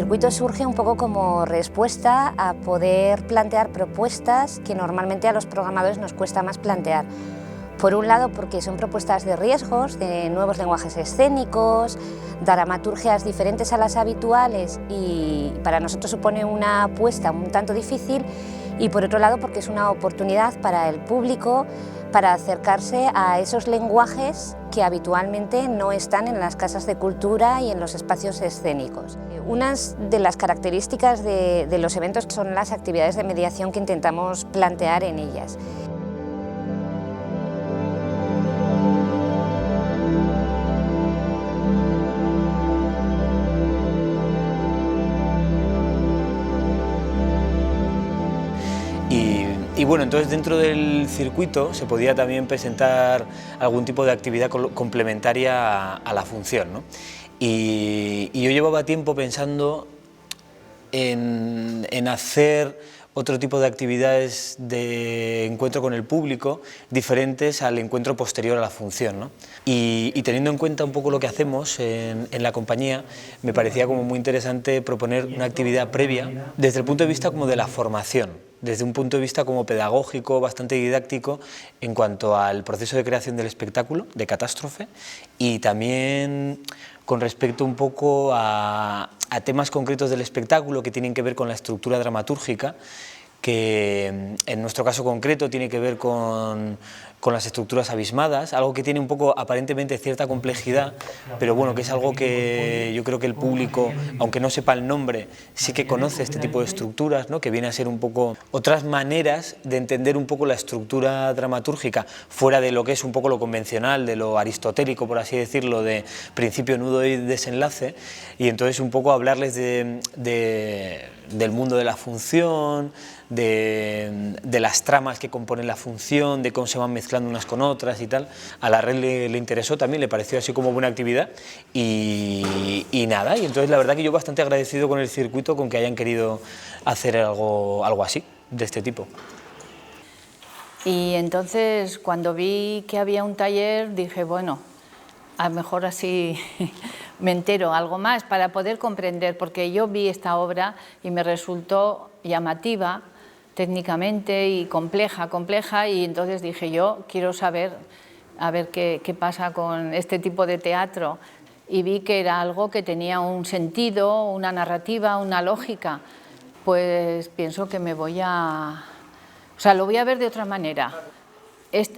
circuito surge un poco como respuesta a poder plantear propuestas que normalmente a los programadores nos cuesta más plantear. Por un lado, porque son propuestas de riesgos, de nuevos lenguajes escénicos, dramaturgias diferentes a las habituales y para nosotros supone una apuesta un tanto difícil, y por otro lado porque es una oportunidad para el público para acercarse a esos lenguajes que habitualmente no están en las casas de cultura y en los espacios escénicos. Unas de las características de los eventos son las actividades de mediación que intentamos plantear en ellas. Y bueno, entonces dentro del circuito se podía también presentar algún tipo de actividad complementaria a la función, ¿no? Y yo llevaba tiempo pensando en hacer otro tipo de actividades de encuentro con el público diferentes al encuentro posterior a la función, ¿no? Y teniendo en cuenta un poco lo que hacemos en la compañía, me parecía como muy interesante proponer una actividad previa desde el punto de vista como de la formación, desde un punto de vista como pedagógico, bastante didáctico en cuanto al proceso de creación del espectáculo, de Catástrofe, y también con respecto un poco a temas concretos del espectáculo que tienen que ver con la estructura dramatúrgica, que en nuestro caso concreto tiene que ver con las estructuras abismadas, algo que tiene un poco aparentemente cierta complejidad, pero bueno, que es algo que yo creo que el público, aunque no sepa el nombre, sí que conoce este tipo de estructuras, ¿no? Que viene a ser un poco otras maneras de entender un poco la estructura dramatúrgica fuera de lo que es un poco lo convencional, de lo aristotélico, por así decirlo, de principio, nudo y desenlace, y entonces un poco hablarles del mundo de la función, de las tramas que componen la función, de cómo se van mezclando unas con otras y tal. A la red le interesó también, le pareció así como buena actividad y nada, y entonces la verdad que yo bastante agradecido con el circuito con que hayan querido hacer algo así, de este tipo. Y entonces cuando vi que había un taller dije, bueno, a lo mejor así me entero algo más para poder comprender, porque yo vi esta obra y me resultó llamativa técnicamente y compleja, y entonces dije yo quiero saber a ver qué pasa con este tipo de teatro, y vi que era algo que tenía un sentido, una narrativa, una lógica. Pues pienso que lo voy a ver de otra manera.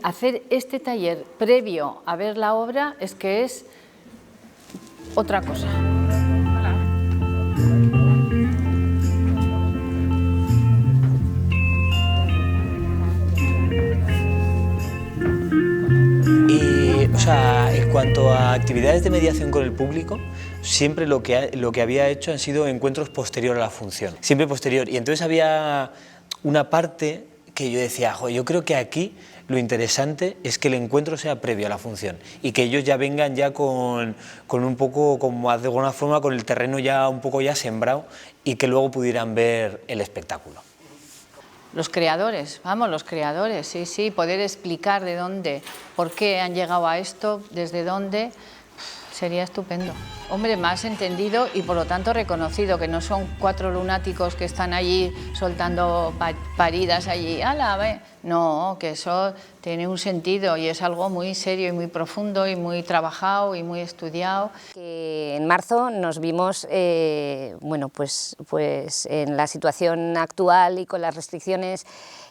Hacer este taller previo a ver la obra es otra cosa. O sea, en cuanto a actividades de mediación con el público, siempre lo que había hecho han sido encuentros posterior a la función, siempre posterior. Y entonces había una parte que yo decía, yo creo que aquí lo interesante es que el encuentro sea previo a la función y que ellos ya vengan ya con un poco, como de alguna forma, con el terreno ya un poco ya sembrado y que luego pudieran ver el espectáculo. Los creadores, sí, poder explicar de dónde, por qué han llegado a esto, desde dónde, sería estupendo. Hombre, más entendido y por lo tanto reconocido, que no son 4 lunáticos que están allí soltando paridas allí, ¡hala! No, que eso tiene un sentido y es algo muy serio y muy profundo y muy trabajado y muy estudiado. En marzo nos vimos bueno, pues en la situación actual y con las restricciones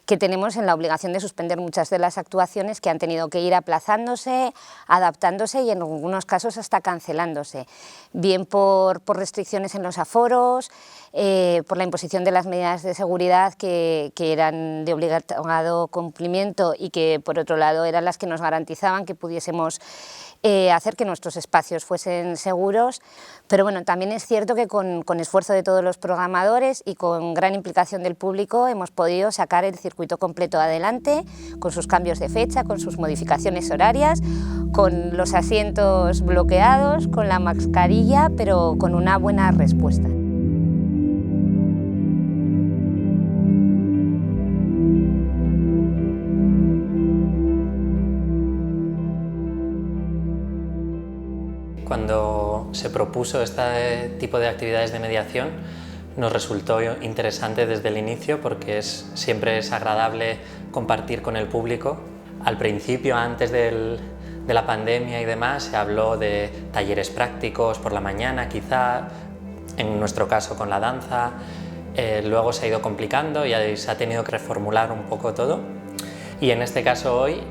que tenemos, en la obligación de suspender muchas de las actuaciones que han tenido que ir aplazándose, adaptándose y en algunos casos hasta cancelándose, bien por restricciones en los aforos, por la imposición de las medidas de seguridad que eran de obligado cumplimiento y que por otro lado eran las que nos garantizaban que pudiésemos hacer que nuestros espacios fuesen seguros, pero bueno, también es cierto que con esfuerzo de todos los programadores y con gran implicación del público hemos podido sacar el circuito completo adelante, con sus cambios de fecha, con sus modificaciones horarias, con los asientos bloqueados, con la mascarilla, pero con una buena respuesta. Cuando se propuso este tipo de actividades de mediación nos resultó interesante desde el inicio porque siempre es agradable compartir con el público. Al principio, antes de la pandemia y demás, se habló de talleres prácticos por la mañana quizá, en nuestro caso con la danza, luego se ha ido complicando y se ha tenido que reformular un poco todo. Y en este caso hoy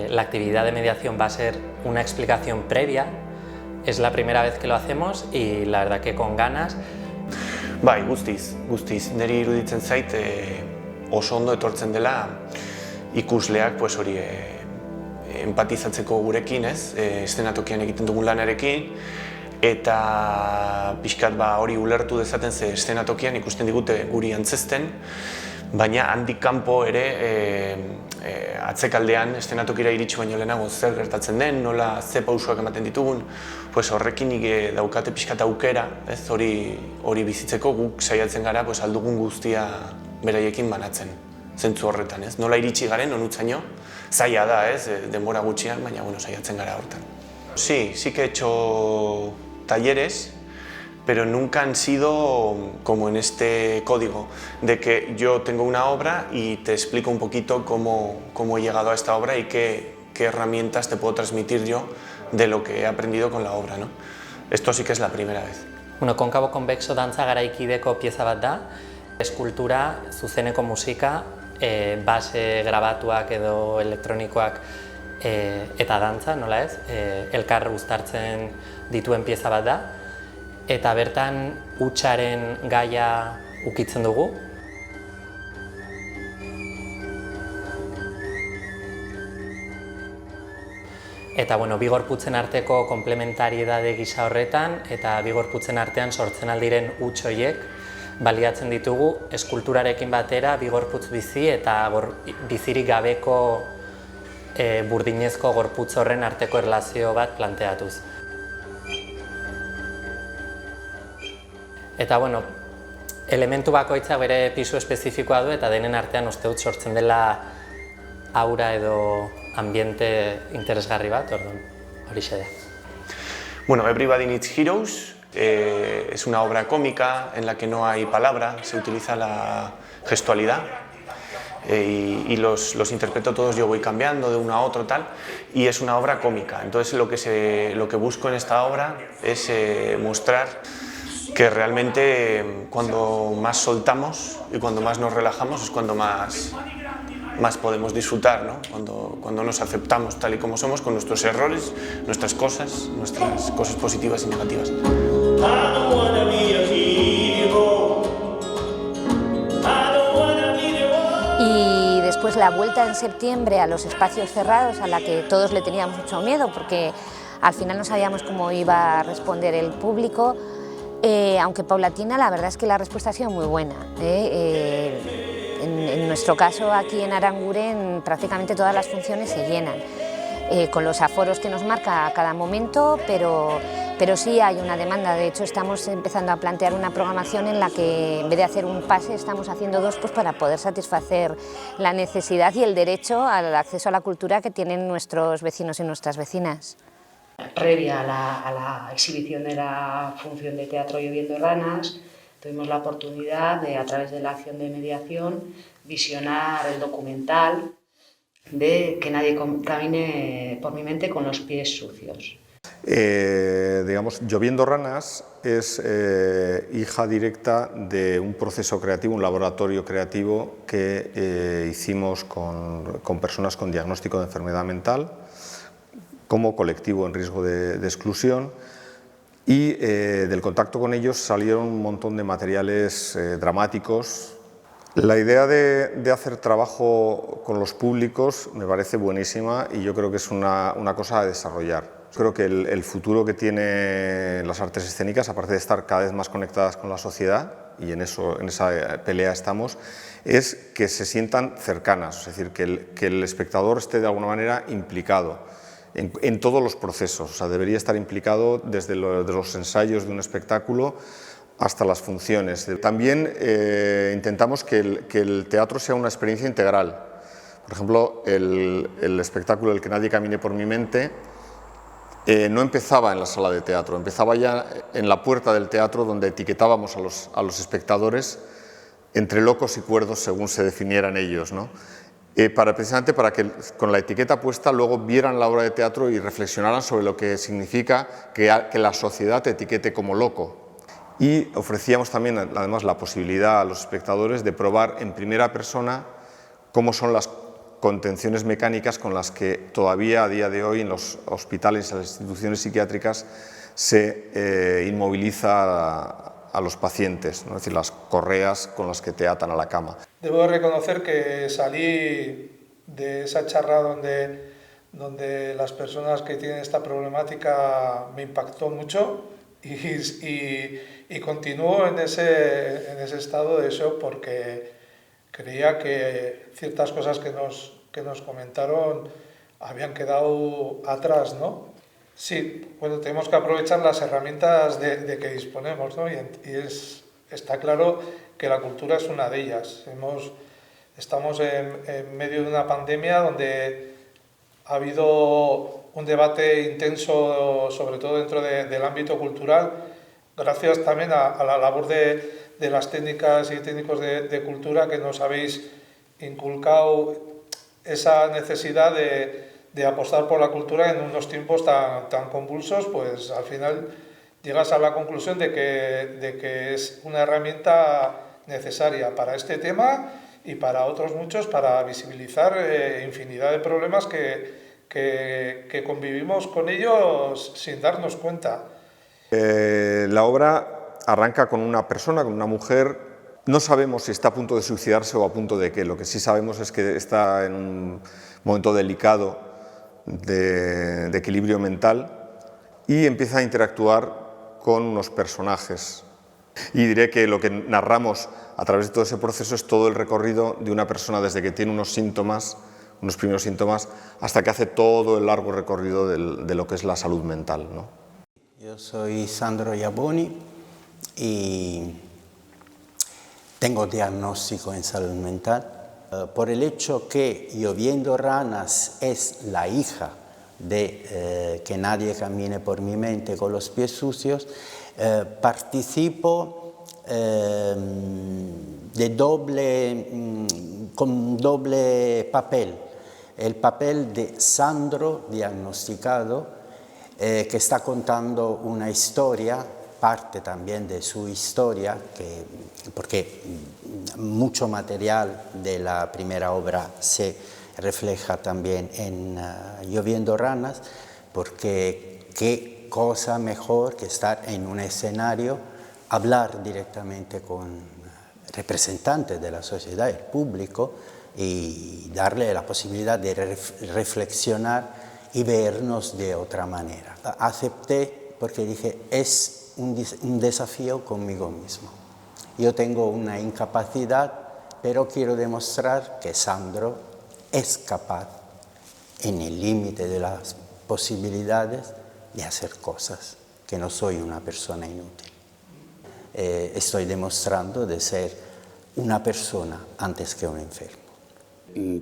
la actividad de mediación va a ser una explicación previa, es la primera vez que lo hacemos y la verdad que con ganas. Bai, guztiz. Niri iruditzen zait oso ondo etortzen dela ikusleak hori empatizatzeko gurekin, eszenatokian egiten dugun lanarekin, eta pixkat hori ulertu dezaten ze eszenatokian ikusten digute guri antzesten, baina handik kanpo ere atzekaldean eszenatokira iritsi baino lehenago zer gertatzen den, nola ze pausoak ematen ditugun, horrekin daukate pixkat aukera, hori bizitzeko guk saiatzen gara aldugun guztia beraiekin banatzen, zentzu horretan, nola iritsi garen onutzaino, zaila da, denbora gutxian, baina saiatzen gara hortan. Sí que he hecho talleres, pero nunca han sido como en este código, de que yo tengo una obra y te explico un poquito cómo he llegado a esta obra y qué herramientas te puedo transmitir yo de lo que he aprendido con la obra, ¿no? Esto sí que es la primera vez. Konkabo konbexo dantza garaikideko pieza bat da, eskultura, zuzeneko musika, base grabatuak edo elektronikoak eta dantza, nola ez, elkar uztartzen dituen pieza bat da, eta bertan hutsaren gaia ukitzen dugu. Eta bi gorputzen arteko komplementariedade gisa horretan eta bi gorputzen artean sortzen aldiren huts horiek baliatzen ditugu eskulturarekin batera bi gorputz bizi eta bizirik gabeko burdinezko gorputz horren arteko erlazio bat planteatuz. Eta elementu bakoitzak bere pisu espezifikoa du eta denen artean uste dut sortzen dela aura edo ambiente interesgarri bat, horixe da. Bueno, Everybody Needs Heroes es una obra cómica en la que no hay palabra, se utiliza la gestualidad y los interpreto todos, yo voy cambiando de uno a otro tal, y es una obra cómica. Entonces lo que busco en esta obra es mostrar que realmente cuando más soltamos y cuando más nos relajamos es cuando más podemos disfrutar, ¿no? Cuando nos aceptamos tal y como somos, con nuestros errores, nuestras cosas positivas y negativas. Y después la vuelta en septiembre a los espacios cerrados, a la que todos le teníamos mucho miedo porque al final no sabíamos cómo iba a responder el público, aunque paulatina, la verdad es que la respuesta ha sido muy buena. En nuestro caso, aquí en Aranguren, prácticamente todas las funciones se llenan, con los aforos que nos marca a cada momento, pero sí hay una demanda. De hecho, estamos empezando a plantear una programación en la que, en vez de hacer un pase, estamos haciendo dos, pues para poder satisfacer la necesidad y el derecho al acceso a la cultura que tienen nuestros vecinos y nuestras vecinas. Previa a la exhibición de la función de teatro Lloviendo Ranas, tuvimos la oportunidad de, a través de la acción de mediación, visionar el documental de Que nadie camine por mi mente con los pies sucios. Digamos, Lloviendo Ranas es hija directa de un proceso creativo, un laboratorio creativo que hicimos con personas con diagnóstico de enfermedad mental, como colectivo en riesgo de exclusión, y del contacto con ellos salieron un montón de materiales dramáticos. La idea de hacer trabajo con los públicos me parece buenísima y yo creo que es una cosa a desarrollar. Creo que el futuro que tienen las artes escénicas, aparte de estar cada vez más conectadas con la sociedad, y en esa pelea estamos, es que se sientan cercanas, es decir, que el espectador esté de alguna manera implicado en todos los procesos. O sea, debería estar implicado desde los ensayos de un espectáculo hasta las funciones. También intentamos que el teatro sea una experiencia integral. Por ejemplo, el espectáculo El que nadie camine por mi mente no empezaba en la sala de teatro, empezaba ya en la puerta del teatro, donde etiquetábamos a los espectadores entre locos y cuerdos según se definieran ellos, ¿no? Precisamente para que con la etiqueta puesta luego vieran la obra de teatro y reflexionaran sobre lo que significa que la sociedad te etiquete como loco. Y ofrecíamos también además la posibilidad a los espectadores de probar en primera persona cómo son las contenciones mecánicas con las que todavía a día de hoy en los hospitales, en las instituciones psiquiátricas, se inmoviliza a los pacientes, ¿no? Es decir, las correas con las que te atan a la cama. Debo reconocer que salí de esa charla donde las personas que tienen esta problemática me impactó mucho y continúo en ese estado de shock porque creía que ciertas cosas que nos comentaron habían quedado atrás, ¿no? Sí, bueno, tenemos que aprovechar las herramientas de que disponemos, ¿no? Está claro que la cultura es una de ellas. Estamos en medio de una pandemia donde ha habido un debate intenso, sobre todo dentro del ámbito cultural, gracias también a la labor de las técnicas y técnicos de cultura que nos habéis inculcado esa necesidad de apostar por la cultura en unos tiempos tan convulsos. Pues al final llegas a la conclusión de que es una herramienta necesaria para este tema y para otros muchos, para visibilizar infinidad de problemas que convivimos con ellos sin darnos cuenta. La obra arranca con una persona, con una mujer. No sabemos si está a punto de suicidarse o a punto de qué. Lo que sí sabemos es que está en un momento delicado de equilibrio mental y empieza a interactuar con unos personajes. Y diré que lo que narramos a través de todo ese proceso es todo el recorrido de una persona desde que tiene unos primeros síntomas, hasta que hace todo el largo recorrido de lo que es la salud mental, ¿no? Yo soy Sandro Iaboni y tengo diagnóstico en salud mental. Por el hecho que Lloviendo Ranas es la hija de Que nadie camine por mi mente con los pies sucios, participo con doble papel. El papel de Sandro diagnosticado, que está contando una historia, parte también de su historia, porque mucho material de la primera obra se refleja también en Lloviendo Ranas, porque qué cosa mejor que estar en un escenario, hablar directamente con representantes de la sociedad, el público, y darle la posibilidad de reflexionar y vernos de otra manera. Acepté porque dije, es un desafío conmigo mismo. Yo tengo una incapacidad, pero quiero demostrar que Sandro es capaz, en el límite de las posibilidades, de hacer cosas, que no soy una persona inútil. Estoy demostrando de ser una persona antes que un enfermo.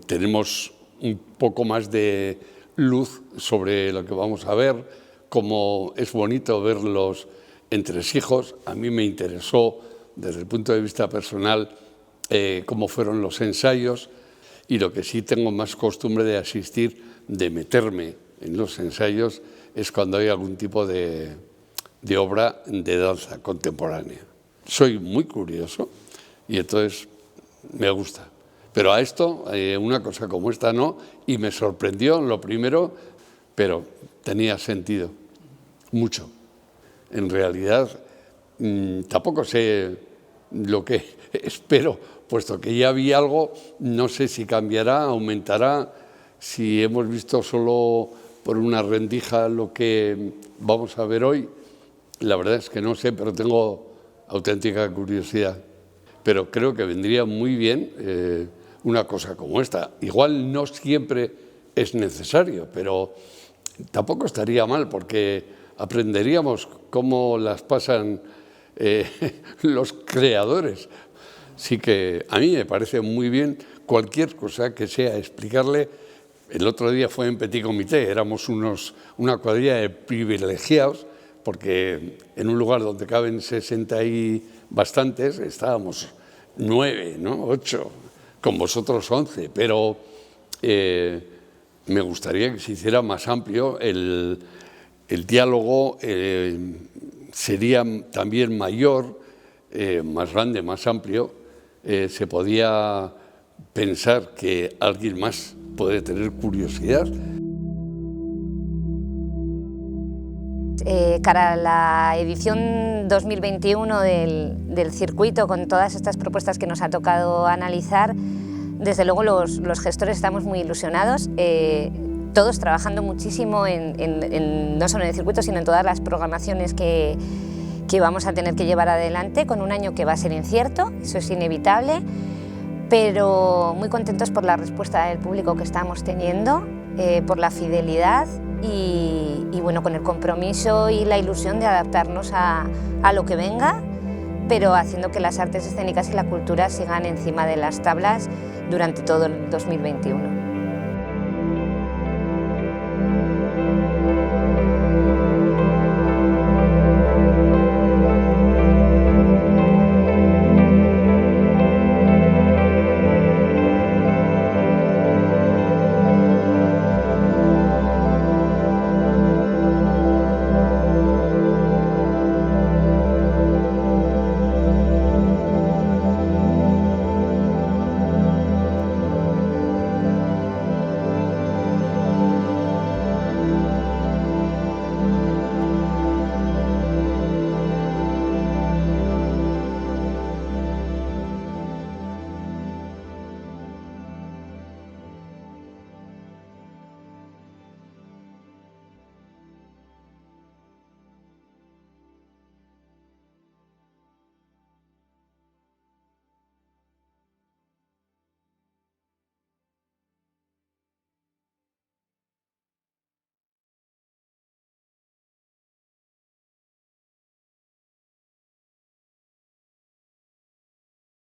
Tenemos un poco más de luz sobre lo que vamos a ver, como es bonito ver los entresijos. A mí me interesó desde el punto de vista personal cómo fueron los ensayos, y lo que sí tengo más costumbre de asistir, de meterme en los ensayos, es cuando hay algún tipo de obra de danza contemporánea. Soy muy curioso y entonces me gusta. Pero a esto, una cosa como esta no, y me sorprendió lo primero, pero tenía sentido, mucho. En realidad, tampoco sé lo que espero, puesto que ya vi algo, no sé si cambiará, aumentará, si hemos visto solo por una rendija lo que vamos a ver hoy. La verdad es que no sé, pero tengo auténtica curiosidad. Pero creo que vendría muy bien una cosa como esta. Igual no siempre es necesario, pero tampoco estaría mal, porque aprenderíamos cómo las pasan los creadores. Así que a mí me parece muy bien cualquier cosa que sea explicarle El otro día fue en Petit Comité, éramos una cuadrilla de privilegiados, porque en un lugar donde caben 60 y bastantes, estábamos 9, ¿no? 8, con vosotros 11, pero me gustaría que se hiciera más amplio el diálogo, sería también mayor, más grande, más amplio. Se podía pensar que alguien más puede tener curiosidad. Cara a la edición 2021 del circuito, con todas estas propuestas que nos ha tocado analizar, desde luego los gestores estamos muy ilusionados, todos trabajando muchísimo no solo en el circuito, sino en todas las programaciones que vamos a tener que llevar adelante, con un año que va a ser incierto, eso es inevitable, pero muy contentos por la respuesta del público que estamos teniendo, por la fidelidad y bueno, con el compromiso y la ilusión de adaptarnos a lo que venga, pero haciendo que las artes escénicas y la cultura sigan encima de las tablas durante todo el 2021.